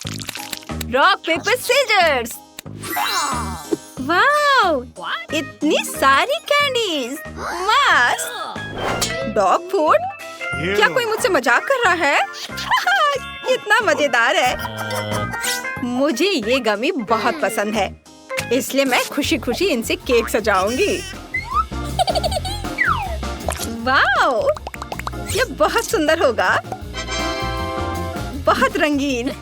Rock paper seizures. Wow, इतनी सारी candies, मस्त। Dog food? क्या कोई मुझसे मजाक कर रहा है? कितना मजेदार है। मुझे ये गमी बहुत पसंद है, इसलिए मैं खुशी खुशी इनसे केक सजाऊंगी। वाओ, ये बहुत सुंदर होगा, बहुत रंगीन।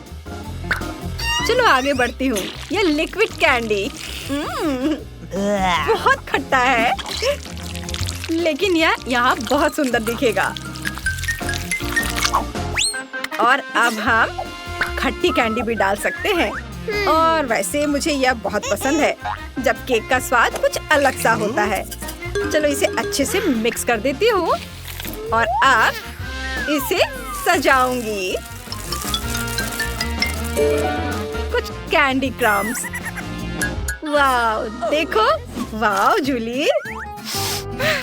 चलो आगे बढ़ती हूँ। ये लिक्विड कैंडी बहुत खट्टा है, लेकिन यह यहाँ बहुत सुंदर दिखेगा। और अब हम खट्टी कैंडी भी डाल सकते हैं। और वैसे मुझे यह बहुत पसंद है जब केक का स्वाद कुछ अलग सा होता है। चलो इसे अच्छे से मिक्स कर देती हूँ और अब इसे सजाऊंगी। कुछ कैंडी क्रम्स। वाओ, देखो। वाओ जूली,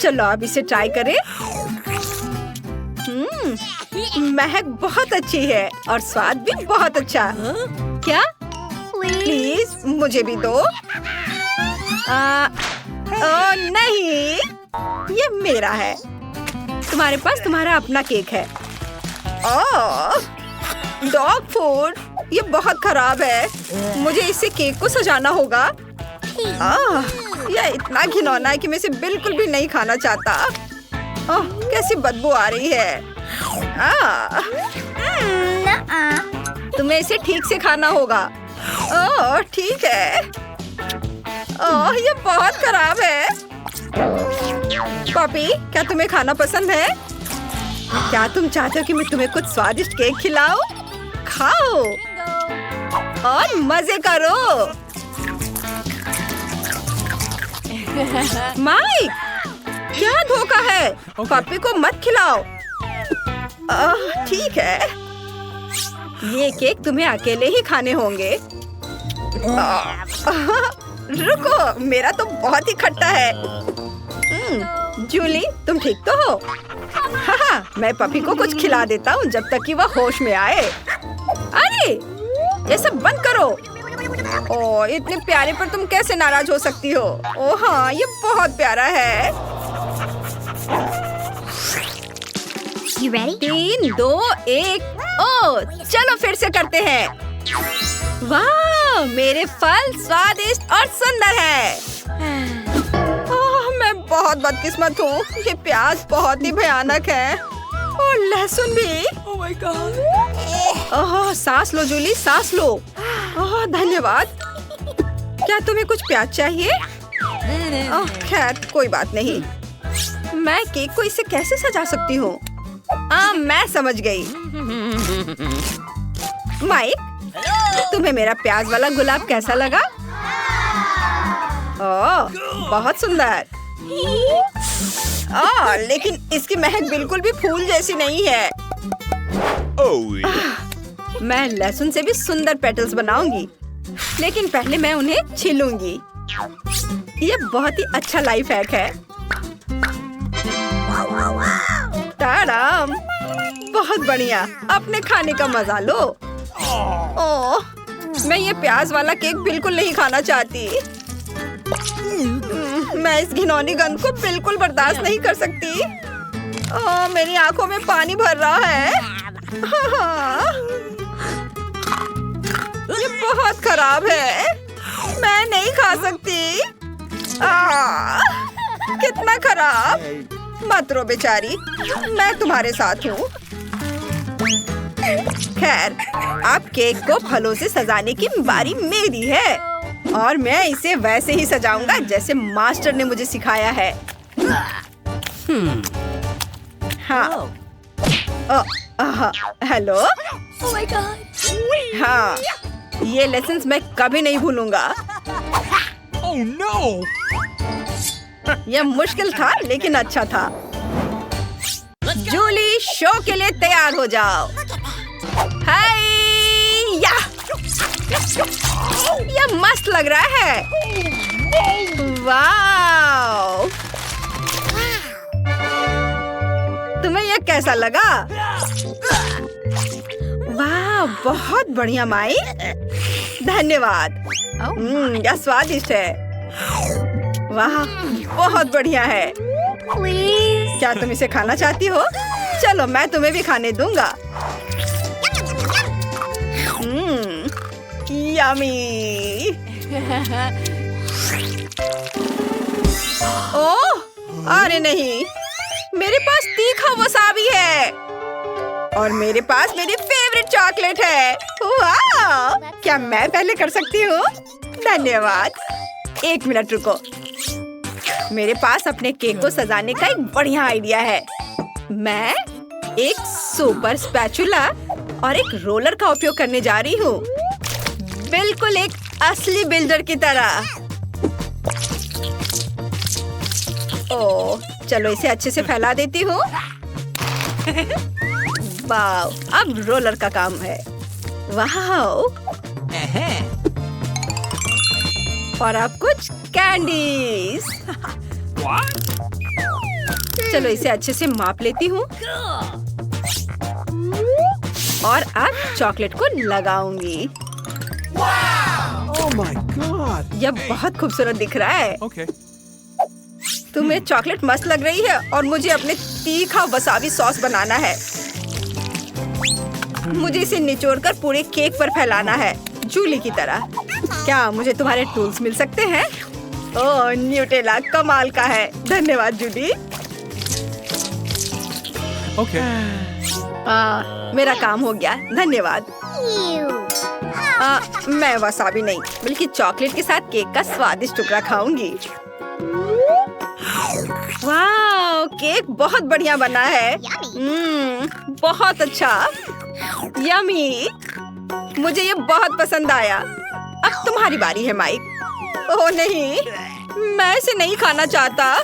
चलो अब इसे ट्राई करें। महक बहुत अच्छी है और स्वाद भी बहुत अच्छा। क्या? प्लीज मुझे भी दो। ओह नहीं, ये मेरा है। तुम्हारे पास तुम्हारा अपना केक है। ओह, डॉग फूड, ये बहुत खराब है। मुझे इससे केक को सजाना होगा। यह इतना घिनौना है कि मैं इसे बिल्कुल भी नहीं खाना चाहता। ओह, कैसी बदबू आ रही है। तुम्हें इसे ठीक से खाना होगा। ओह ठीक है। ओह, ये बहुत खराब है। पपी, क्या तुम्हें खाना पसंद है? क्या तुम चाहते हो कि मैं तुम्हें कुछ स्वादिष्ट केक खिलाऊं? खाओ और मजे करो। माइक, क्या धोखा है? पपी को मत खिलाओ। ठीक है, ये केक तुम्हें अकेले ही खाने होंगे। रुको, मेरा तो बहुत ही खट्टा है। जूली, तुम ठीक तो हो? हाँ, मैं पपी को कुछ खिला देता हूँ जब तक कि वह होश में आए। अरे, ये सब बंद करो। ओह, इतने प्यारे पर तुम कैसे नाराज हो सकती हो? ओह हाँ, ये बहुत प्यारा है। You ready? 3, 2, 1। ओह, चलो फिर से करते हैं। वाह, मेरे फल स्वादिष्ट और सुंदर है। मैं बहुत बदकिस्मत हूँ। ये प्याज बहुत ही भयानक है और लहसुन भी। Oh my God! सांस लो जूली, सांस लो। धन्यवाद। क्या तुम्हें कुछ प्याज चाहिए? खैर कोई बात नहीं। मैं केक को इससे कैसे सजा सकती हूँ? मैं समझ गई। माइक, तुम्हें मेरा प्याज वाला गुलाब कैसा लगा? ओह, बहुत सुंदर। लेकिन इसकी महक बिल्कुल भी फूल जैसी नहीं है। मैं लहसुन से भी सुंदर पेटल्स बनाऊंगी, लेकिन पहले मैं उन्हें छीलूंगी। ये बहुत ही अच्छा लाइफ हैक है। ताड़म, बहुत बढ़िया। अपने खाने का मजा लो। ओह, मैं ये प्याज वाला केक बिल्कुल नहीं खाना चाहती। मैं इस घिनौनी गंध को बिल्कुल बर्दाश्त नहीं कर सकती। मेरी आंखों में पानी भर रहा है। ये बहुत खराब है। मैं नहीं खा सकती। कितना खराब। मत रो बेचारी, मैं तुम्हारे साथ हूँ। खैर, अब केक को फलों से सजाने की बारी मेरी है और मैं इसे वैसे ही सजाऊंगा जैसे मास्टर ने मुझे सिखाया है। हाँ। हेलो। Oh my God! हाँ, ये लेसन्स मैं कभी नहीं भूलूंगा। Oh no! यह मुश्किल था लेकिन अच्छा था। जूली, शो के लिए तैयार हो जाओ। हाय या! यह मस्त लग रहा है। वाव! तुम्हें यह कैसा लगा? वाह, बहुत बढ़िया माई। धन्यवाद। क्या स्वादिष्ट है। वाह, बहुत बढ़िया है। Please. क्या तुम इसे खाना चाहती हो? चलो मैं तुम्हें भी खाने दूंगा। यमी। ओह, अरे नहीं, मेरे पास तीखा वसाबी है और मेरे पास मेरी फेवरेट चॉकलेट है। वाह! क्या मैं पहले कर सकती हूँ? धन्यवाद। 1 मिनट रुको। मेरे पास अपने केक को सजाने का एक बढ़िया आइडिया है। मैं एक सुपर स्पैचुला और एक रोलर का उपयोग करने जा रही हूँ, बिल्कुल एक असली बिल्डर की तरह। ओह, चलो इसे अच्छे से फैला देती हूँ। वाह, अब रोलर का काम है। वाह, और अब कुछ कैंडीज। चलो इसे अच्छे से माप लेती हूँ और अब चॉकलेट को लगाऊंगी। Oh my God. यह बहुत खूबसूरत दिख रहा है। Okay. तुम्हें चॉकलेट मस्त लग रही है और मुझे अपने तीखा वसाबी सॉस बनाना है। मुझे इसे निचोड़कर पूरे केक पर फैलाना है, जूली की तरह। क्या मुझे तुम्हारे टूल्स मिल सकते हैं? ओह, न्यूटेला कमाल का है। धन्यवाद जूली। Okay. मेरा काम हो गया। धन्यवाद। Ew. मैं वसाबी नहीं, बल्कि चॉकलेट के साथ केक का स्वादिष्ट टुकड़ा खाऊंगी। वाह, केक बहुत बढ़िया बना है। बहुत अच्छा। यमी। मुझे ये बहुत पसंद आया। अब तुम्हारी बारी है माइक। ओह नहीं, मैं इसे नहीं खाना चाहता।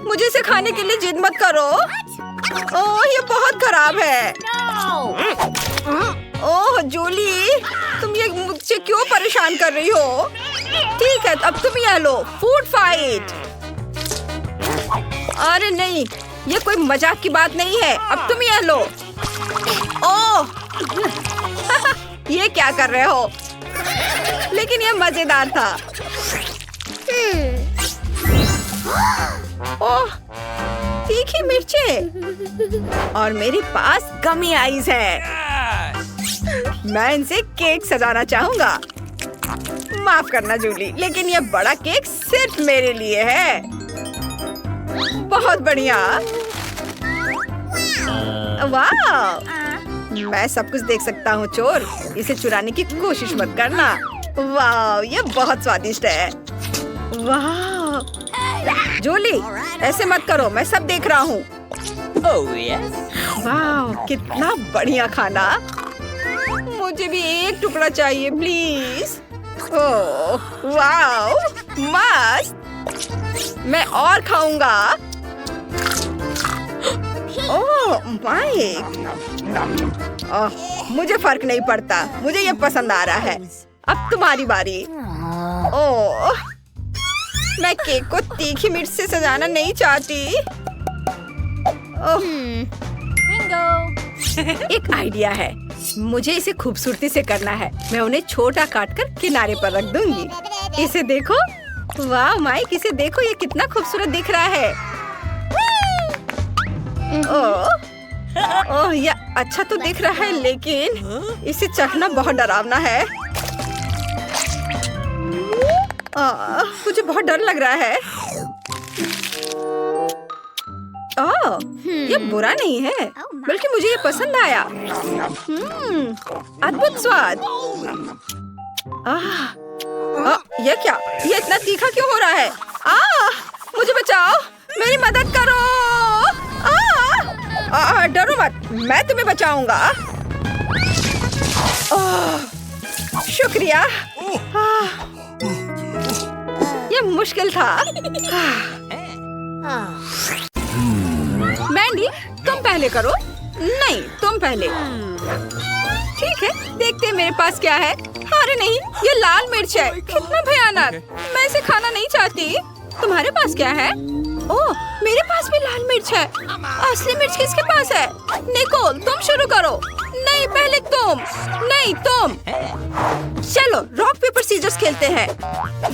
मुझे इसे खाने के लिए जिद मत करो। ओह, ये बहुत खराब है। ओह जूली, तुम ये मुझसे क्यों परेशान कर रही हो? ठीक है, अब तुम यह लो, फूड फाइट। अरे नहीं, ये कोई मजाक की बात नहीं है। अब तुम यह लो। ओह, ये क्या कर रहे हो? लेकिन ये मजेदार था। ओह, तीखी मिर्चें और मेरे पास गमी आइज है। मैं इनसे केक सजाना चाहूंगा। माफ करना जूली, लेकिन ये बड़ा केक सिर्फ मेरे लिए है। बहुत बढ़िया। वाह, मैं सब कुछ देख सकता हूँ चोर। इसे चुराने की कोशिश मत करना। वाह, ये बहुत स्वादिष्ट है। वाह जूली, ऐसे मत करो, मैं सब देख रहा हूँ। वाह, कितना बढ़िया खाना। मुझे भी एक टुकड़ा चाहिए प्लीज। ओह वाह, मस्त। मैं और खाऊंगा। ओह माइक, मुझे फर्क नहीं पड़ता, मुझे ये पसंद आ रहा है। अब तुम्हारी बारी। ओह, मैं केक को तीखी मिर्च से सजाना नहीं चाहती। ओह, एक आइडिया है। मुझे इसे खूबसूरती से करना है। मैं उन्हें छोटा काटकर किनारे पर रख दूंगी। इसे देखो। वाह माइक, इसे देखो, ये कितना खूबसूरत दिख रहा है। ओह, ये अच्छा तो दिख रहा है, लेकिन इसे चखना बहुत डरावना है। मुझे बहुत डर लग रहा है। ओह, ये बुरा नहीं है, बल्कि मुझे ये पसंद आया। अद्भुत स्वाद। ये क्या? ये इतना तीखा क्यों हो रहा है? मुझे बचाओ, मेरी मदद करो। डरो मत, मैं तुम्हें बचाऊंगा। शुक्रिया। ये मुश्किल था। मैंडी, तुम पहले करो। नहीं, तुम पहले। ठीक है, देखते हैं मेरे पास क्या है। अरे नहीं, ये लाल मिर्च है। कितना भयानक। मैं इसे खाना नहीं चाहती। तुम्हारे पास क्या है? ओह, मेरे पास भी लाल मिर्च है। असली मिर्च किसके पास है? निकोल, तुम शुरू करो। नहीं, पहले तुम। नहीं, तुम। चलो रॉक पेपर सीजर्स खेलते हैं।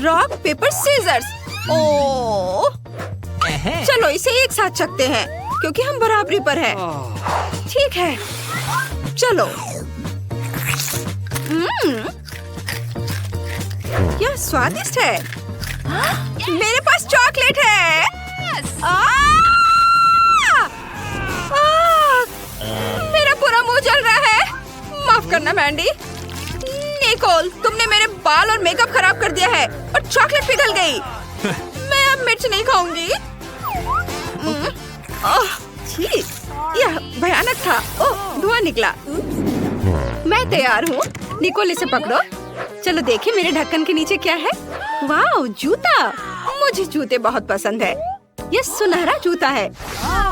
Rock paper seizures. ओह, चलो इसे एक साथ चखते हैं क्योंकि हम बराबरी पर हैं। ठीक है, चलो। यह स्वादिष्ट है। मेरे पास चॉकलेट है। मेरा पूरा मुंह जल रहा है। माफ करना मैंडी। निकोल, तुमने मेरे बाल और मेकअप खराब कर दिया है और चॉकलेट पिघल गई। मैं अब मिर्च नहीं खाऊंगी। छी, यह भयानक था। ओह, धुआं निकला। मैं तैयार हूँ। निकोल, इसे पकड़ो। चलो देखिए मेरे ढक्कन के नीचे क्या है। वाह, जूता। मुझे जूते बहुत पसंद है। यह सुनहरा जूता है।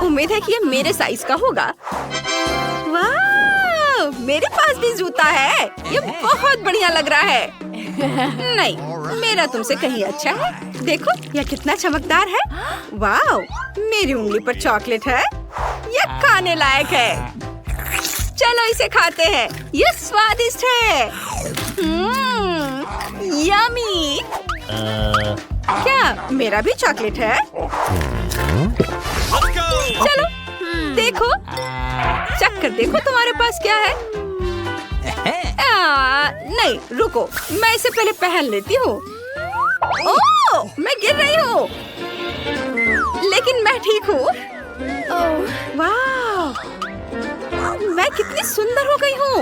उम्मीद है कि यह मेरे साइज का होगा। वाह, मेरे पास भी जूता है। यह बहुत बढ़िया लग रहा है। नहीं, मेरा तुमसे कहीं अच्छा है। देखो यह कितना चमकदार है। वाह, मेरी उंगली पर चॉकलेट है। यह खाने लायक है। चलो इसे खाते हैं। यह स्वादिष्ट है। यम्मी। क्या मेरा भी चॉकलेट है? चलो देखो, चख कर देखो तुम्हारे पास क्या है। नहीं, रुको, मैं इसे पहले पहन लेती हूँ। ओह, मैं गिर रही हूँ, लेकिन मैं ठीक हूँ। वाह, मैं कितनी सुंदर हो गई हूँ।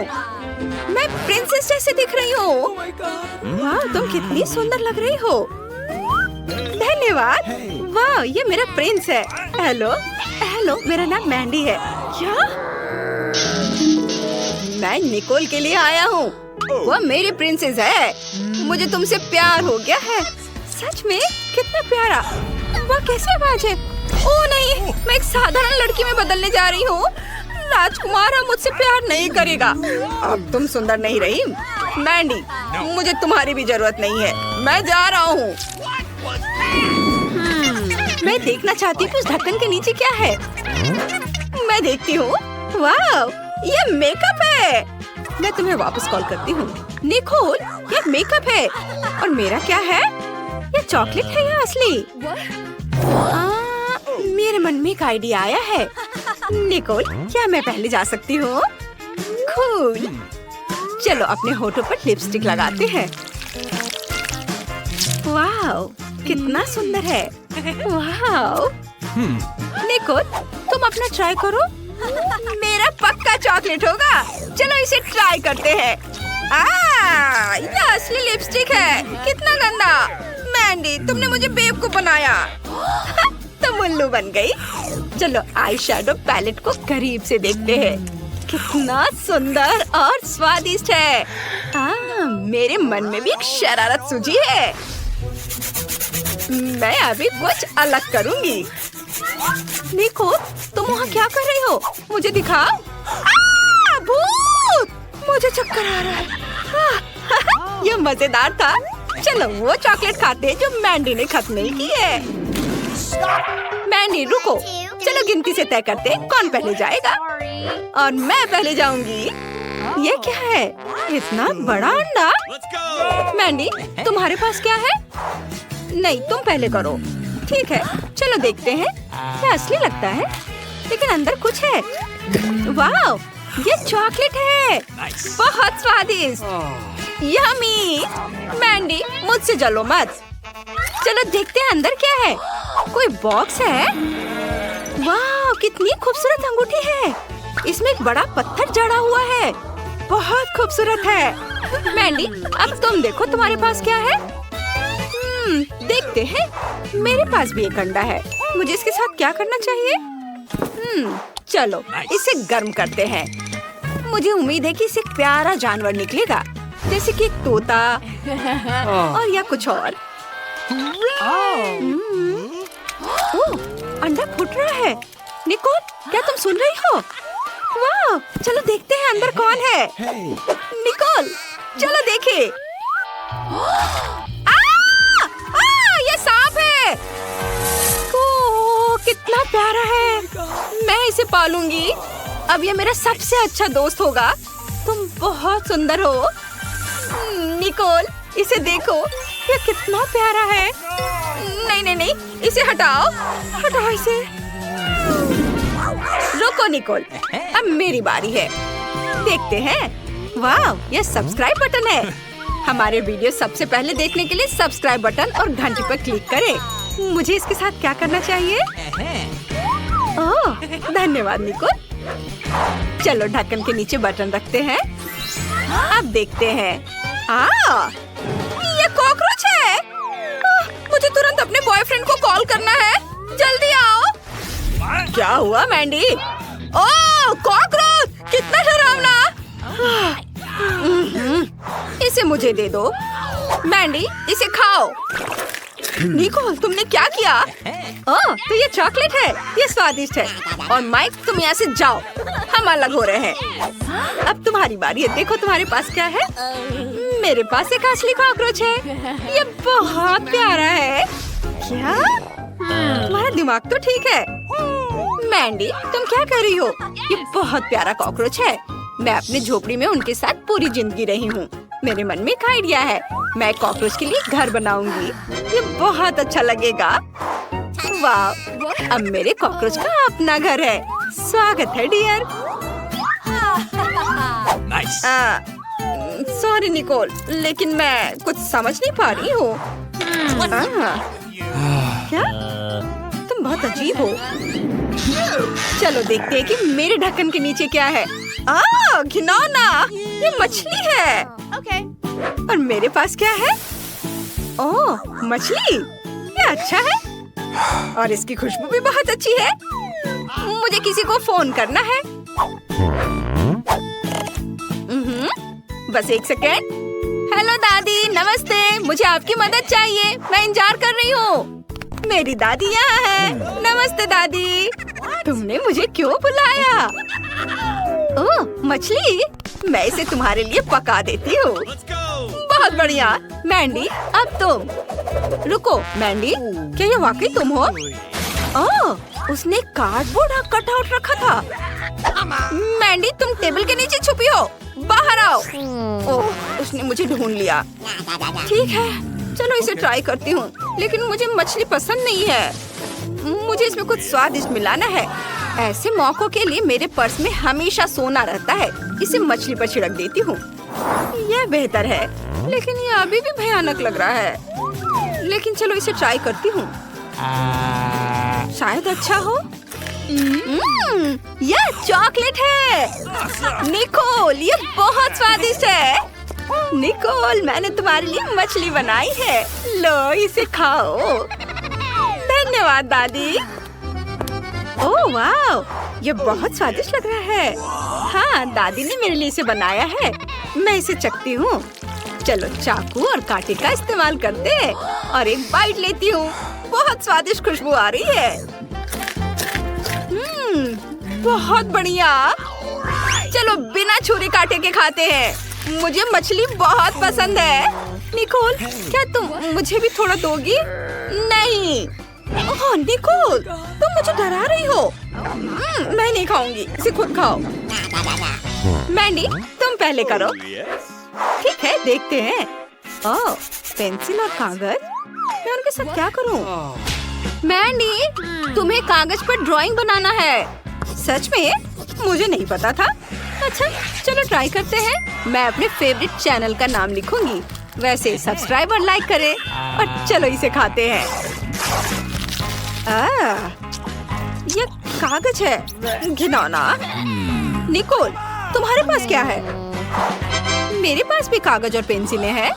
मैं प्रिंसेस जैसे दिख रही हूँ। वाह, तुम कितनी सुंदर लग रही हो। धन्यवाद। वाह, ये मेरा प्रिंस है। हेलो हेलो, मेरा नाम मैंडी है। क्या? मैं निकोल के लिए आया हूँ। वह मेरी प्रिंसेस है। मुझे तुमसे प्यार हो गया है। सच में? कितना प्यारा। वह कैसी आवाज है? ओह नहीं, मैं एक साधारण लड़की में बदलने जा रही हूँ। राजकुमार अब मुझसे प्यार नहीं करेगा। अब तुम सुंदर नहीं रही मैंडी। मुझे तुम्हारी भी जरूरत नहीं है। मैं जा रहा हूँ। मैं देखना चाहती हूँ उस ढक्कन के नीचे क्या है। मैं देखती हूँ। वाह, ये मेकअप है। मैं तुम्हें वापस कॉल करती हूँ। निकोल, ये मेकअप है। और मेरा क्या है? ये चॉकलेट है या असली? मेरे मन में एक आइडिया आया है। निकोल, क्या मैं पहले जा सकती हूँ? कूल। चलो अपने होठों पर लिपस्टिक लगाते हैं। वाह, कितना सुंदर है। वाह। निकोल, तुम अपना ट्राई करो। मेरा पक्का चॉकलेट होगा। चलो इसे ट्राई करते हैं। ये असली लिपस्टिक है। कितना गंदा। मैंडी, तुमने मुझे बेवकूफ बनाया। तुम उल्लू बन गई। चलो आई शैडो पैलेट को करीब से देखते हैं। कितना सुंदर और स्वादिष्ट है। मेरे मन में भी एक शरारत सूझी है। मैं अभी कुछ अलग करूंगी। निको, तुम वहाँ क्या कर रही हो? मुझे दिखाओ। भूत! मुझे चक्कर आ रहा है। यह मजेदार था। चलो वो चॉकलेट खाते हैं जो मैंडी ने खत्म नहीं की है। मैंडी रुको, चलो गिनती से तय करते हैं कौन पहले जाएगा। और मैं पहले जाऊंगी। ये क्या है? इतना बड़ा अंडा। मैंडी, तुम्हारे पास क्या है? नहीं, तुम पहले करो। ठीक है, चलो देखते हैं। क्या असली लगता है, लेकिन अंदर कुछ है। वाह, ये चॉकलेट है। बहुत स्वादिष्ट। यम्मी। मैंडी, मुझसे जलो मत। चलो देखते हैं अंदर क्या है। कोई बॉक्स है। वाह, कितनी खूबसूरत अंगूठी है। इसमें एक बड़ा पत्थर जड़ा हुआ है। बहुत खूबसूरत है। मैंडी, अब तुम देखो तुम्हारे पास क्या है। देखते हैं। मेरे पास भी एक अंडा है। मुझे इसके साथ क्या करना चाहिए? चलो इसे गर्म करते हैं। मुझे उम्मीद है कि इससे एक प्यारा जानवर निकलेगा, जैसे कि एक तोता और या कुछ और। अंडा फूट रहा है। निकोल, क्या तुम सुन रही हो? वाह, चलो देखते हैं अंदर कौन है। निकोल, चलो देखे। ये सांप है। प्यारा है। मैं इसे पालूंगी। अब ये मेरा सबसे अच्छा दोस्त होगा। तुम बहुत सुंदर हो निकोल, इसे देखो, ये कितना प्यारा है। नहीं नहीं नहीं, इसे हटाओ, हटाओ इसे। रुको निकोल, अब मेरी बारी है। देखते हैं। वाह, ये सब्सक्राइब बटन है। हमारे वीडियो सबसे पहले देखने के लिए सब्सक्राइब बटन और घंटी पर क्लिक करें। मुझे इसके साथ क्या करना चाहिए? ओह, धन्यवाद निकोल। चलो ढक्कन के नीचे बटन रखते हैं। अब देखते हैं। ये कॉकरोच है। मुझे तुरंत अपने बॉयफ्रेंड को कॉल करना है। जल्दी आओ। क्या हुआ मैंडी? ओह, कॉकरोच! कितना डरावना! इसे मुझे दे दो। मैंडी, इसे खाओ। निकोल, तुमने क्या किया? ओह, तो ये चॉकलेट है। ये स्वादिष्ट है। और माइक, तुम यहाँ से जाओ। हम अलग हो रहे हैं। अब तुम्हारी बारी है। देखो तुम्हारे पास क्या है। मेरे पास एक असली कॉकरोच है। ये बहुत प्यारा है। क्या? तुम्हारा दिमाग तो ठीक है। मैंडी, तुम क्या कर रही हो? ये बहुत प्यारा कॉकरोच है। मैं अपनी झोपड़ी में उनके साथ पूरी जिंदगी रही हूँ। मेरे मन में एक आइडिया है। मैं कॉकरोच के लिए घर बनाऊंगी। ये बहुत अच्छा लगेगा। वाह, अब मेरे कॉकरोच का अपना घर है। स्वागत है डियर। Nice. सॉरी निकोल, लेकिन मैं कुछ समझ नहीं पा रही हूँ। क्या? तुम बहुत अजीब हो। चलो देखते हैं कि मेरे ढक्कन के नीचे क्या है। घिनौना, ये मछली है। Okay. और मेरे पास क्या है? ओह, मछली। ये अच्छा है। और इसकी खुशबू भी बहुत अच्छी है। मुझे किसी को फोन करना है। बस एक सेकेंड। हेलो दादी, नमस्ते। मुझे आपकी मदद चाहिए। मैं इंतजार कर रही हूँ। मेरी दादी यहाँ है। नमस्ते दादी। तुमने मुझे क्यों बुलाया? ओह, मछली। मैं इसे तुम्हारे लिए पका देती हूँ। बहुत बढ़िया। मैंडी, अब तुम। रुको मैंडी, क्या ये वाकई तुम हो? ओह, उसने कार्डबोर्ड कटआउट रखा था। मैंडी, तुम टेबल के नीचे छुपी हो। बाहर आओ। ओह, उसने मुझे ढूंढ लिया। ठीक है, चलो इसे ट्राई करती हूँ। लेकिन मुझे मछली पसंद नहीं है। मुझे इसमें कुछ स्वादिष्ट मिलाना है। ऐसे मौकों के लिए मेरे पर्स में हमेशा सोना रहता है। इसे मछली पर छिड़क देती हूँ। यह बेहतर है, लेकिन ये अभी भी भयानक लग रहा है। लेकिन चलो इसे ट्राई करती हूँ। शायद अच्छा हो। यह चॉकलेट है। निकोल, ये बहुत स्वादिष्ट है। निकोल, मैंने तुम्हारे लिए मछली बनाई है। लो, इसे खाओ। धन्यवाद दादी। ओह वाह, ये बहुत स्वादिष्ट लग रहा है। हाँ, दादी ने मेरे लिए इसे बनाया है। मैं इसे चखती हूँ। चलो चाकू और कांटे का इस्तेमाल करते हैं और एक बाइट लेती हूँ। बहुत स्वादिष्ट खुशबू आ रही है। बहुत बढ़िया। चलो बिना छुरी कांटे के खाते हैं। मुझे मछली बहुत पसंद है। निकोल, क्या तुम मुझे भी थोड़ा दोगी? नहीं। ओह निकोल, तुम मुझे डरा रही हो। मैं नहीं खाऊंगी, इसे खुद खाओ। मैंडी, तुम पहले करो। ठीक है, देखते हैं। ओह, पेंसिल और कागज। मैं उनके साथ क्या करूं? मैंडी, तुम्हें कागज पर ड्राइंग बनाना है। सच में? मुझे नहीं पता था। अच्छा, चलो ट्राई करते हैं। मैं अपने फेवरेट चैनल का नाम लिखूंगी। वैसे सब्सक्राइब और लाइक करें। और चलो इसे खाते हैं। ये कागज है। घिनौना। निकोल, तुम्हारे पास क्या है? मेरे पास भी कागज और पेंसिलें हैं,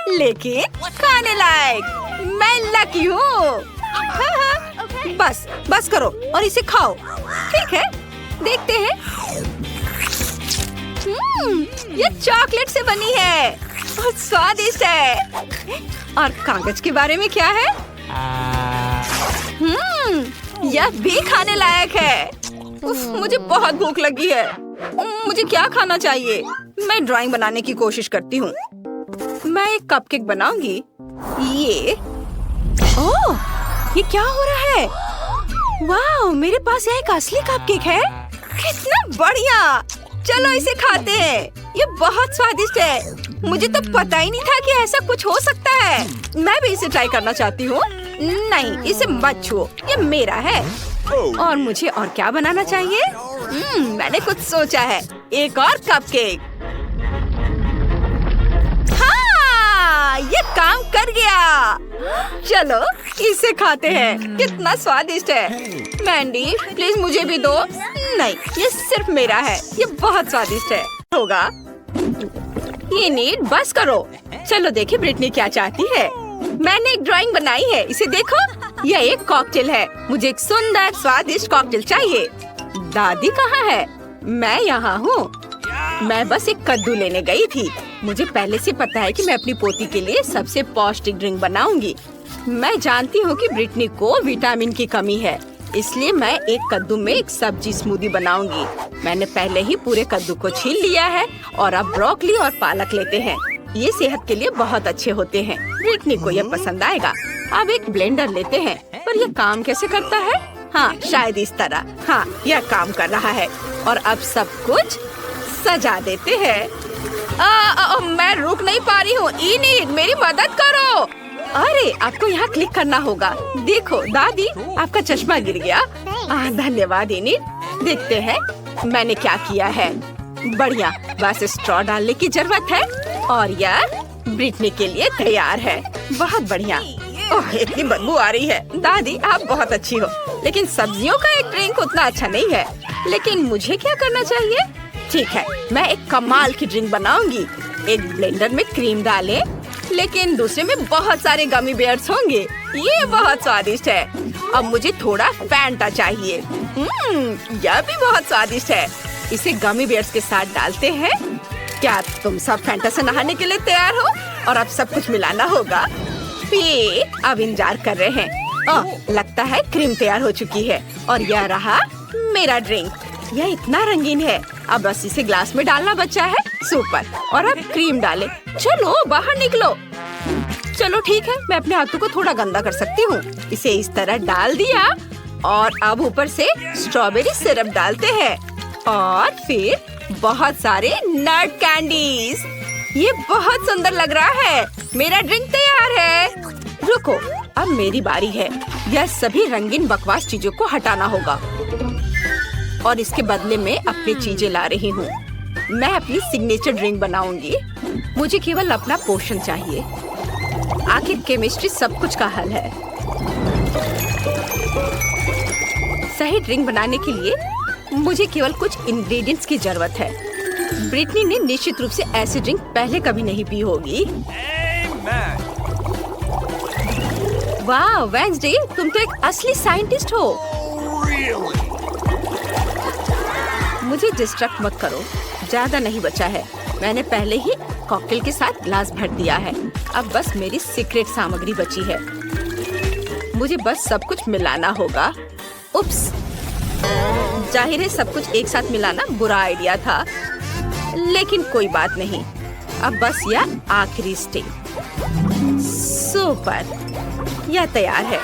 लेकिन खाने लायक। मैं लकी हूँ। बस करो और इसे खाओ। ठीक है, देखते हैं। ये चॉकलेट से बनी है। बहुत स्वादिष्ट है। और कागज के बारे में क्या है? यह भी खाने लायक है। उफ, मुझे बहुत भूख लगी है। मुझे क्या खाना चाहिए? मैं ड्राइंग बनाने की कोशिश करती हूँ। मैं एक कपकेक बनाऊंगी। ये ओह, ये क्या हो रहा है? वाह, मेरे पास यहाँ एक असली कपकेक है। कितना बढ़िया। चलो इसे खाते हैं। ये बहुत स्वादिष्ट है। मुझे तो पता ही नहीं था कि ऐसा कुछ हो सकता है। मैं भी इसे ट्राई करना चाहती हूँ। नहीं, इसे मत छुओ, ये मेरा है। और मुझे और क्या बनाना चाहिए? मैंने कुछ सोचा है। एक और कपकेक। हाँ, ये काम कर गया। चलो इसे खाते हैं। कितना स्वादिष्ट है। मैंडी, प्लीज मुझे भी दो। नहीं, ये सिर्फ मेरा है। ये बहुत स्वादिष्ट है। होगा। ये नीड, बस करो। चलो देखिए ब्रिटनी क्या चाहती है। मैंने एक ड्राइंग बनाई है, इसे देखो। यह एक कॉकटेल है। मुझे एक सुंदर स्वादिष्ट कॉकटेल चाहिए। दादी कहाँ है? मैं यहाँ हूँ। मैं बस एक कद्दू लेने गई थी। मुझे पहले से पता है कि मैं अपनी पोती के लिए सबसे पौष्टिक ड्रिंक बनाऊंगी। मैं जानती हूँ कि ब्रिटनी को विटामिन की कमी है, इसलिए मैं एक कद्दू में एक सब्जी स्मूदी बनाऊंगी। मैंने पहले ही पूरे कद्दू को छील लिया है और अब ब्रोकली और पालक लेते हैं। ये सेहत के लिए बहुत अच्छे होते हैं। ब्रिटनी को यह पसंद आएगा। अब एक ब्लेंडर लेते हैं, पर यह काम कैसे करता है? हाँ, शायद इस तरह। हाँ, यह काम कर रहा है। और अब सब कुछ सजा देते हैं। मैं रुक नहीं पा रही हूँ। इनीड, मेरी मदद करो। अरे, आपको यहाँ क्लिक करना होगा। देखो दादी, आपका चश्मा गिर गया। धन्यवाद इनीड। देखते हैं मैंने क्या किया है। बढ़िया, बस स्ट्रॉ डालने की जरूरत है और यह ब्रिटनी के लिए तैयार है। बहुत बढ़िया। ओह, इतनी बदबू आ रही है। दादी, आप बहुत अच्छी हो, लेकिन सब्जियों का एक ड्रिंक उतना अच्छा नहीं है। लेकिन मुझे क्या करना चाहिए? ठीक है, मैं एक कमाल की ड्रिंक बनाऊंगी। एक ब्लेंडर में क्रीम डालें, लेकिन दूसरे में बहुत सारे गमी बेयर्स होंगे। ये बहुत स्वादिष्ट है। अब मुझे थोड़ा फैंटा चाहिए। यह भी बहुत स्वादिष्ट है। इसे गमी बेयर्स के साथ डालते हैं। क्या तुम सब फैंटा से नहाने के लिए तैयार हो? और अब सब कुछ मिलाना होगा। ये अब इंतजार कर रहे हैं। लगता है क्रीम तैयार हो चुकी है और यह रहा मेरा ड्रिंक। यह इतना रंगीन है। अब बस इसे ग्लास में डालना बचा है। सुपर। और अब क्रीम डालें। चलो बाहर निकलो। चलो ठीक है, मैं अपने हाथों को थोड़ा गंदा कर सकती हूँ। इसे इस तरह डाल दिया और अब ऊपर से स्ट्रॉबेरी सिरप डालते हैं और फिर बहुत सारे नट कैंडीज। ये बहुत सुंदर लग रहा है। मेरा ड्रिंक तैयार है। रुको, अब मेरी बारी है। यह सभी रंगीन बकवास चीजों को हटाना होगा और इसके बदले में अपनी चीजें ला रही हूँ। मैं अपनी सिग्नेचर ड्रिंक बनाऊंगी। मुझे केवल अपना पोषण चाहिए। आखिर केमिस्ट्री सब कुछ का हल है। सही ड्रिंक बनाने के लिए मुझे केवल कुछ इंग्रेडिएंट्स की जरूरत है। ब्रिटनी ने निश्चित रूप से ऐसी ड्रिंक पहले कभी नहीं पी होगी। वाह वेंसडे, तुम तो एक असली साइंटिस्ट हो। मुझे डिस्ट्रैक्ट मत करो, ज्यादा नहीं बचा है। मैंने पहले ही कॉकटेल के साथ ग्लास भर दिया है। अब बस मेरी सीक्रेट सामग्री बची है। मुझे बस सब कुछ मिलाना होगा। उप्स, जाहिर है सब कुछ एक साथ मिलाना बुरा आइडिया था, लेकिन कोई बात नहीं। अब बस यह आखिरी स्टेप। सुपर, यह तैयार है।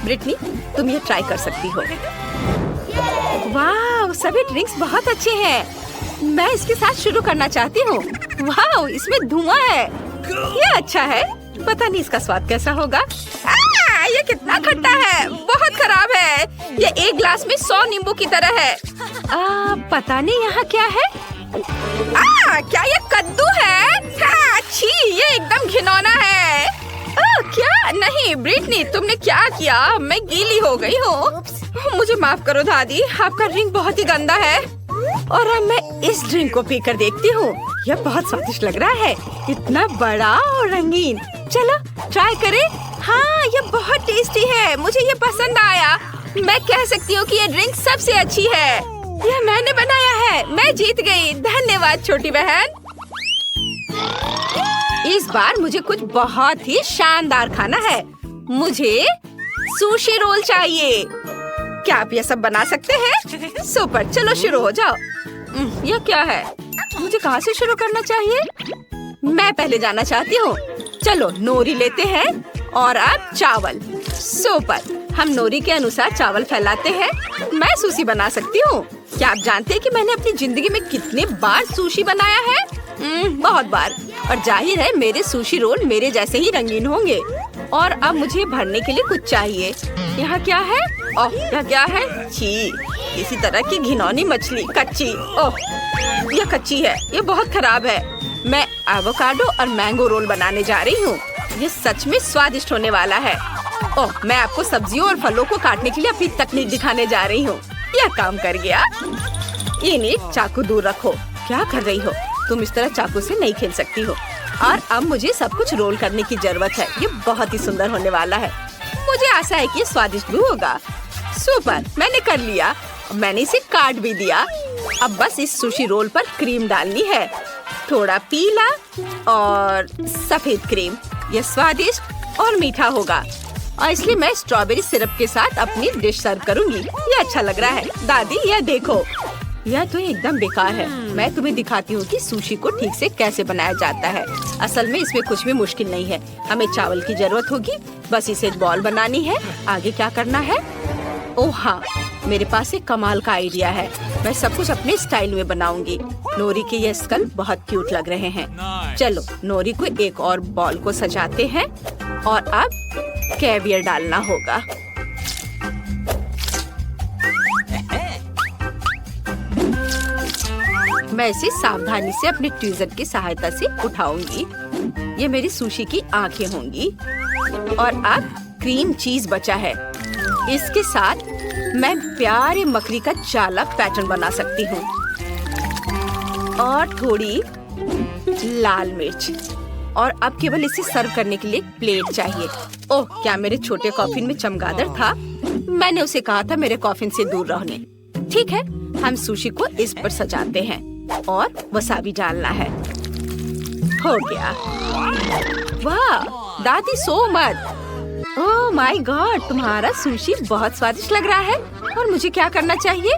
ब्रिटनी, तुम ये ट्राई कर सकती हो। वाह, सभी ड्रिंक्स बहुत अच्छे हैं। मैं इसके साथ शुरू करना चाहती हूँ। वाह, इसमें धुआं है। ये अच्छा है। पता नहीं इसका स्वाद कैसा होगा। ये कितना खट्टा है, बहुत खराब है। ये एक ग्लास में 100 नींबू की तरह है। पता नहीं यहाँ क्या है। क्या ये कद्दू है? छी, ये एकदम घिनौना है। क्या? नहीं ब्रिटनी, तुमने क्या किया? मैं गीली हो गई हूँ। मुझे माफ करो दादी, आपका ड्रिंक बहुत ही गंदा है। और अब मैं इस ड्रिंक को पीकर देखती हूँ। यह बहुत स्वादिष्ट लग रहा है, इतना बड़ा और रंगीन। चलो ट्राई करें। हाँ, ये बहुत टेस्टी है। मुझे ये पसंद आया। मैं कह सकती हूँ कि ये ड्रिंक सबसे अच्छी है। यह मैंने बनाया है। मैं जीत गई। धन्यवाद छोटी बहन। इस बार मुझे कुछ बहुत ही शानदार खाना है। मुझे सुशी रोल चाहिए। क्या आप ये सब बना सकते हैं? सुपर, चलो शुरू हो जाओ। यह क्या है? मुझे कहाँ से शुरू करना चाहिए? मैं पहले जाना चाहती हूँ। चलो नोरी लेते हैं और अब चावल। सुपर, हम नोरी के अनुसार चावल फैलाते हैं। मैं सुशी बना सकती हूँ। क्या आप जानते हैं कि मैंने अपनी जिंदगी में कितने बार सुशी बनाया है? बहुत बार। और जाहिर है मेरे सुशी रोल मेरे जैसे ही रंगीन होंगे। और अब मुझे भरने के लिए कुछ चाहिए। यहाँ क्या है? ओह, यह क्या है? छी, इसी तरह की घिनौनी मछली, कच्ची। ओह, यह कच्ची है, ये बहुत खराब है। मैं एवोकाडो और मैंगो रोल बनाने जा रही हूँ। ये सच में स्वादिष्ट होने वाला है। ओह, मैं आपको सब्जियों और फलों को काटने के लिए अपनी तकनीक दिखाने जा रही हूँ। यह काम कर गया। इनिट, चाकू दूर रखो। क्या कर रही हो? तुम इस तरह चाकू से नहीं खेल सकती हो। और अब मुझे सब कुछ रोल करने की जरूरत है। ये बहुत ही सुंदर होने वाला है। मुझे आशा है कि ये स्वादिष्ट भी होगा। सुपर, मैंने कर लिया। मैंने इसे काट भी दिया। अब बस इस सुशी रोल पर क्रीम डालनी है। थोड़ा पीला और सफेद क्रीम। यह स्वादिष्ट और मीठा होगा। और इसलिए मैं स्ट्रॉबेरी सिरप के साथ अपनी डिश सर्व करूंगी। ये अच्छा लग रहा है। दादी, यह देखो। यह तो एकदम बेकार है। मैं तुम्हें दिखाती हूँ कि सुशी को ठीक से कैसे बनाया जाता है। असल में इसमें कुछ भी मुश्किल नहीं है। हमें चावल की जरूरत होगी। बस इसे बॉल बनानी है। आगे क्या करना है? ओह हाँ, मेरे पास एक कमाल का आइडिया है। मैं सब कुछ अपने स्टाइल में बनाऊंगी। नोरी के ये स्कल बहुत क्यूट लग रहे हैं। चलो, नोरी को एक और बॉल को सजाते हैं। और अब कैवियर डालना होगा। मैं इसे सावधानी से अपने ट्वीजर की सहायता से उठाऊंगी। ये मेरी सुशी की आंखें होंगी। और अब क्रीम चीज बचा है। इसके साथ मैं प्यारे मकड़ी का जाला पैटर्न बना सकती हूँ। और थोड़ी लाल मिर्च। और अब केवल इसे सर्व करने के लिए प्लेट चाहिए। ओह, क्या मेरे छोटे कॉफिन में चमगादड़ था? मैंने उसे कहा था मेरे कॉफिन से दूर रहने। ठीक है, हम सुशी को इस पर सजाते हैं। और वसाबी डालना है। हो गया। वाह, दादी सो मत। ओह माय गॉड, तुम्हारा सुशी बहुत स्वादिष्ट लग रहा है। और मुझे क्या करना चाहिए?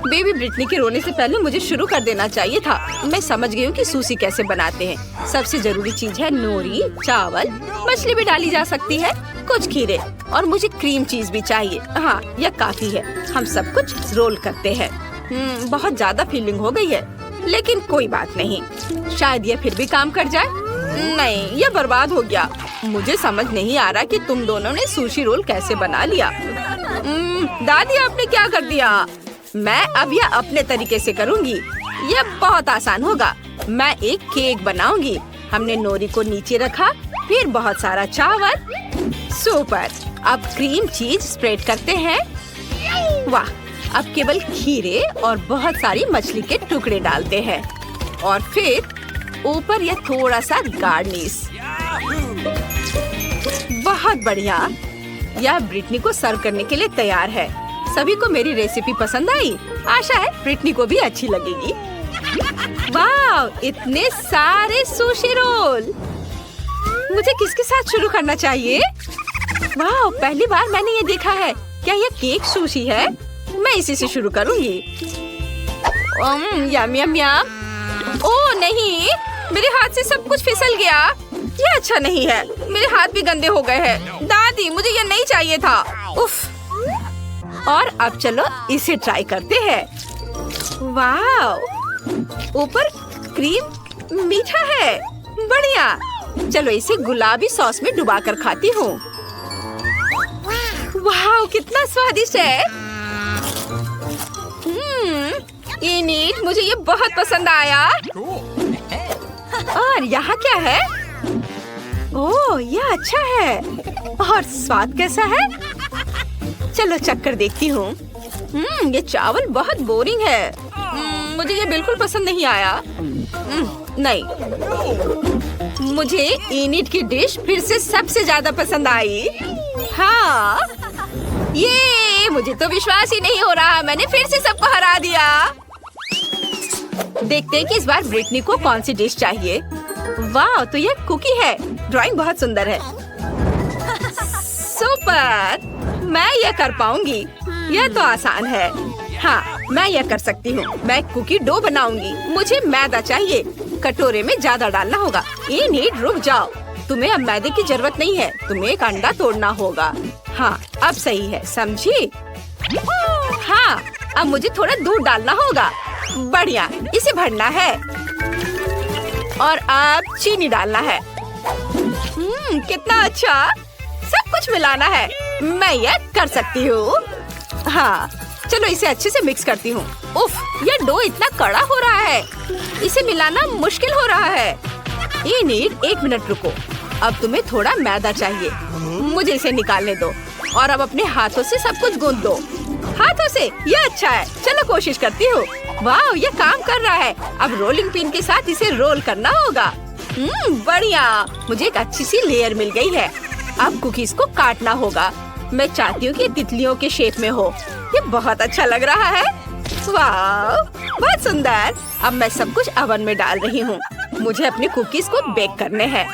बेबी ब्रिटनी के रोने से पहले मुझे शुरू कर देना चाहिए था। मैं समझ गई हूँ कि सुशी कैसे बनाते हैं। सबसे जरूरी चीज है नोरी, चावल, मछली भी डाली जा सकती है, कुछ खीरे और मुझे क्रीम चीज भी चाहिए। हाँ, यह काफी है। हम सब कुछ रोल करते हैं। बहुत ज्यादा फीलिंग हो गई है, लेकिन कोई बात नहीं। शायद यह फिर भी काम कर जाए। नहीं, यह बर्बाद हो गया। मुझे समझ नहीं आ रहा कि तुम दोनों ने सुशी रोल कैसे बना लिया। दादी, आपने क्या कर दिया? मैं अब यह अपने तरीके से करूंगी। यह बहुत आसान होगा। मैं एक केक बनाऊंगी। हमने नोरी को नीचे रखा, फिर बहुत सारा चावल। सुपर। अब क्रीम चीज स्प्रेड करते हैं। वाह, अब केवल खीरे और बहुत सारी मछली के टुकड़े डालते हैं। और फिर ऊपर यह थोड़ा सा गार्निश। बहुत बढ़िया। यह ब्रिटनी को सर्व करने के लिए तैयार है। सभी को मेरी रेसिपी पसंद आई। आशा है ब्रिटनी को भी अच्छी लगेगी। वाह, इतने सारे सुशी रोल। मुझे किसके साथ शुरू करना चाहिए? वाह, पहली बार मैंने ये देखा है। क्या यह केक सुशी है? मैं इसी से शुरू करूंगी। यम यम यम। ओह नहीं, मेरे हाथ से सब कुछ फिसल गया। ये अच्छा नहीं है। मेरे हाथ भी गंदे हो गए हैं। दादी, मुझे ये नहीं चाहिए था। उफ। और अब चलो इसे ट्राई करते हैं। वाह, ऊपर क्रीम मीठा है। बढ़िया। चलो इसे गुलाबी सॉस में डुबाकर खाती हूँ। वाह, कितना स्वादिष्ट है। इनिट, मुझे ये बहुत पसंद आया। और यहाँ क्या है? ओह, यह अच्छा है। और स्वाद कैसा है? चलो चक्कर देखती हूँ। ये चावल बहुत बोरिंग है। मुझे ये बिल्कुल पसंद नहीं आया। नहीं, मुझे इनिट की डिश फिर से सबसे ज्यादा पसंद आई। हाँ, ये मुझे तो विश्वास ही नहीं हो रहा। मैंने फिर से सबको हरा दिया। देखते हैं कि इस बार ब्रिटनी को कौन सी डिश चाहिए। वाह, तो ये कुकी है। ड्राइंग बहुत सुंदर है। सुपर। मैं यह कर पाऊंगी। यह तो आसान है। हाँ, मैं यह कर सकती हूँ। मैं कुकी डो बनाऊंगी। मुझे मैदा चाहिए। कटोरे में ज्यादा डालना होगा। इनिट, रुक जाओ। तुम्हें अब मैदे की जरूरत नहीं है, तुम्हें एक अंडा तोड़ना होगा। हाँ, अब सही है, समझी? हाँ, अब मुझे थोड़ा दूध डालना होगा। बढ़िया, इसे भरना है और अब चीनी डालना है। कितना अच्छा, सब कुछ मिलाना है। मैं ये कर सकती हूँ। हाँ, चलो इसे अच्छे से मिक्स करती हूँ। उफ, ये डो इतना कड़ा हो रहा है, इसे मिलाना मुश्किल हो रहा है। ये नीड, 1 मिनट रुको। अब तुम्हें थोड़ा मैदा चाहिए, मुझे इसे निकालने दो और अब अपने हाथों से सब कुछ गूंद दो। हाथों से, ये अच्छा है। चलो कोशिश करती हूँ। वाह, ये काम कर रहा है। अब रोलिंग पिन के साथ इसे रोल करना होगा। बढ़िया, मुझे एक अच्छी सी लेयर मिल गई है। अब कुकीज को काटना होगा। मैं चाहती हूँ कि तितलियों के शेप में हो। ये बहुत अच्छा लग रहा है। वाह, बहुत सुंदर। अब मैं सब कुछ ओवन में डाल रही हूँ। मुझे अपने कुकीज को बेक करने हैं।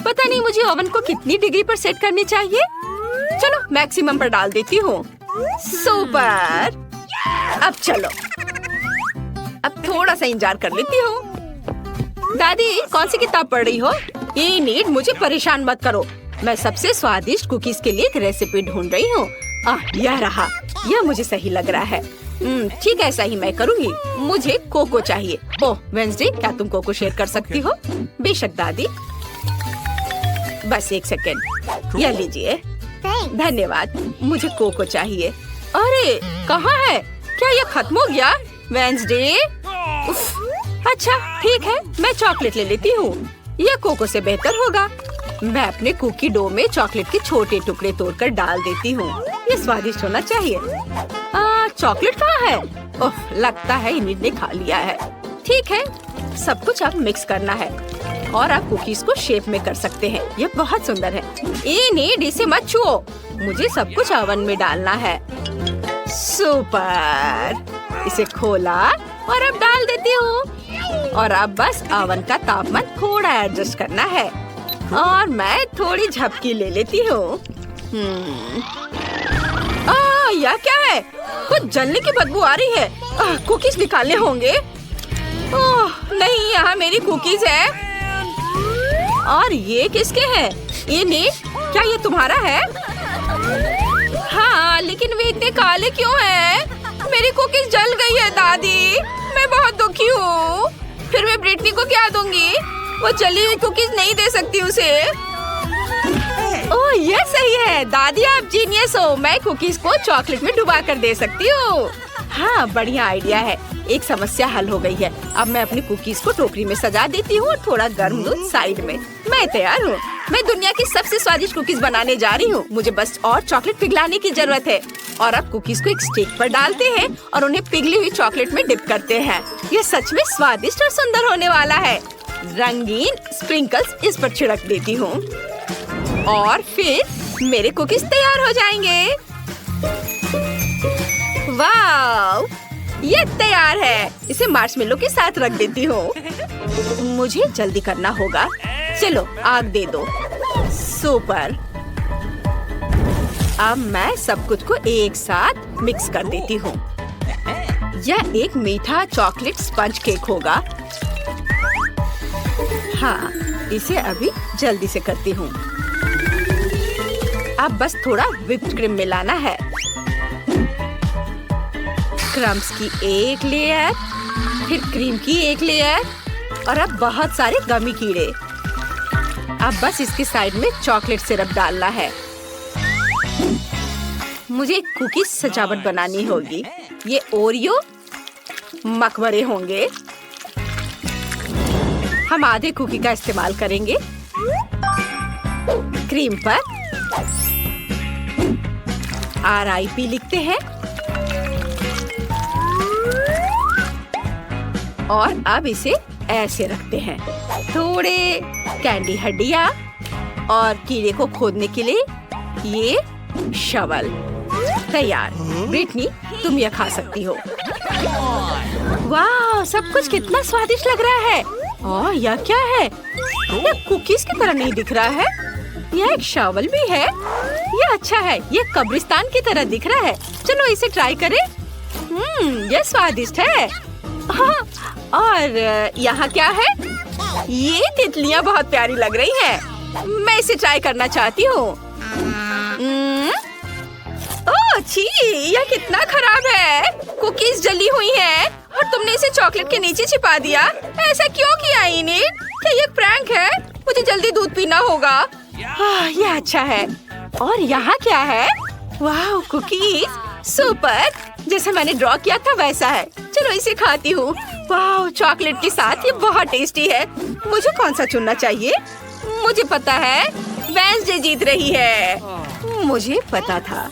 पता नहीं मुझे ओवन को कितनी डिग्री पर सेट करनी चाहिए। चलो मैक्सिमम पर डाल देती हूँ। सुपर। अब चलो, अब थोड़ा सा इंतजार कर लेती हूँ। दादी, कौन सी किताब पढ़ रही हो? ये नीड, मुझे परेशान मत करो। मैं सबसे स्वादिष्ट कुकीज के लिए एक रेसिपी ढूंढ रही हूँ। यह रहा। यह मुझे सही लग रहा है। ठीक है, ऐसा ही मैं करूँगी। मुझे कोको चाहिए। ओह वेंसडे, क्या तुम कोको शेयर कर सकती हो? बेशक दादी। बस 1 सेकेंड, यह लीजिए। धन्यवाद, मुझे कोको चाहिए। अरे कहाँ है? क्या यह खत्म हो गया? वेंसडे, अच्छा ठीक है, मैं चॉकलेट ले लेती हूँ। यह कोको से बेहतर होगा। मैं अपने कुकी डो में चॉकलेट के छोटे टुकड़े तोड़कर डाल देती हूँ। ये स्वादिष्ट होना चाहिए। चॉकलेट कहाँ है? ओह, लगता है इन्हीं ने खा लिया है। ठीक है, सब कुछ अब मिक्स करना है और आप कुकीज को शेप में कर सकते हैं। ये बहुत सुंदर है। नीड, इसे मत छुओ। मुझे सब कुछ ओवन में डालना है। सुपर। इसे खोला और अब डाल देती हूँ। और अब बस ओवन का तापमान थोड़ा एडजस्ट करना है और मैं थोड़ी झपकी ले लेती हूँ। यह क्या है? कुछ जलने की बदबू आ रही है। कुकीज निकालने होंगे। ओह नहीं, यहाँ मेरी कुकीज है। और ये किसके हैं? ये नीड, क्या ये तुम्हारा है? हाँ, लेकिन वे इतने काले क्यों हैं? मेरी कुकीज जल गई है दादी। मैं बहुत दुखी हूँ। फिर मैं ब्रिटनी को क्या दूंगी? वो जली हुई कुकीज नहीं दे सकती उसे। ओह ये सही है दादी, आप जीनियस हो। मैं कुकीज को चॉकलेट में डुबा कर दे सकती हूँ। हाँ, बढ़िया आइडिया है। एक समस्या हल हो गई है। अब मैं अपनी कुकीज को टोकरी में सजा देती हूँ और थोड़ा गर्म दूध साइड में। मैं तैयार हूँ। मैं दुनिया की सबसे स्वादिष्ट कुकीज बनाने जा रही हूँ। मुझे बस और चॉकलेट पिघलाने की जरूरत है। और अब कुकीज को एक स्टिक पर डालते हैं और उन्हें पिघली हुई चॉकलेट में डिप करते हैं। ये सच में स्वादिष्ट और सुंदर होने वाला है। रंगीन स्प्रिंकल्स इस पर छिड़क देती हूँ और फिर मेरे कुकीज तैयार हो जाएंगे। वाव, ये तैयार है। इसे मार्शमेलो के साथ रख देती हूँ। मुझे जल्दी करना होगा। चलो आग दे दो। सुपर। अब मैं सब कुछ को एक साथ मिक्स कर देती हूँ। यह एक मीठा चॉकलेट स्पंज केक होगा। हाँ, इसे अभी जल्दी से करती हूँ। अब बस थोड़ा व्हिप्ड क्रीम मिलाना है। क्रम्स की एक लेयर, फिर क्रीम की एक लेयर और अब बहुत सारे गमी कीड़े। अब बस इसके साइड में चॉकलेट सिरप डालना है। मुझे कुकीज सजावट बनानी होगी। ये ओरियो मकबरे होंगे। हम आधे कुकी का इस्तेमाल करेंगे। क्रीम पर RIP लिखते हैं और अब इसे ऐसे रखते हैं। थोड़े कैंडी हड्डियाँ और कीड़े को खोदने के लिए ये शवल तैयार। ब्रिटनी, तुम यह खा सकती हो। वाह, सब कुछ कितना स्वादिष्ट लग रहा है। ओह, यह क्या है? यह कुकीज की तरह नहीं दिख रहा है। यह एक शवल भी है। यह अच्छा है। यह कब्रिस्तान की तरह दिख रहा है। चलो इसे ट्राई करें। यह स्वादिष्ट है। हाँ, और यहाँ क्या है? ये तितलियाँ बहुत प्यारी लग रही हैं। मैं इसे ट्राई करना चाहती हूँ। ओह छी, यह कितना खराब है। कुकीज जली हुई हैं और तुमने इसे चॉकलेट के नीचे छिपा दिया। ऐसा क्यों किया इनिट? क्या ये प्रैंक है? मुझे जल्दी दूध पीना होगा। यह अच्छा है। और यहाँ क्या है? वाह, कुकीज सुपर। जैसे मैंने ड्रॉ किया था वैसा है। चलो इसे खाती हूँ। वाह, चॉकलेट के साथ ये बहुत टेस्टी है। मुझे कौन सा चुनना चाहिए? मुझे पता है, वेडनेसडे जीत रही है। मुझे पता था।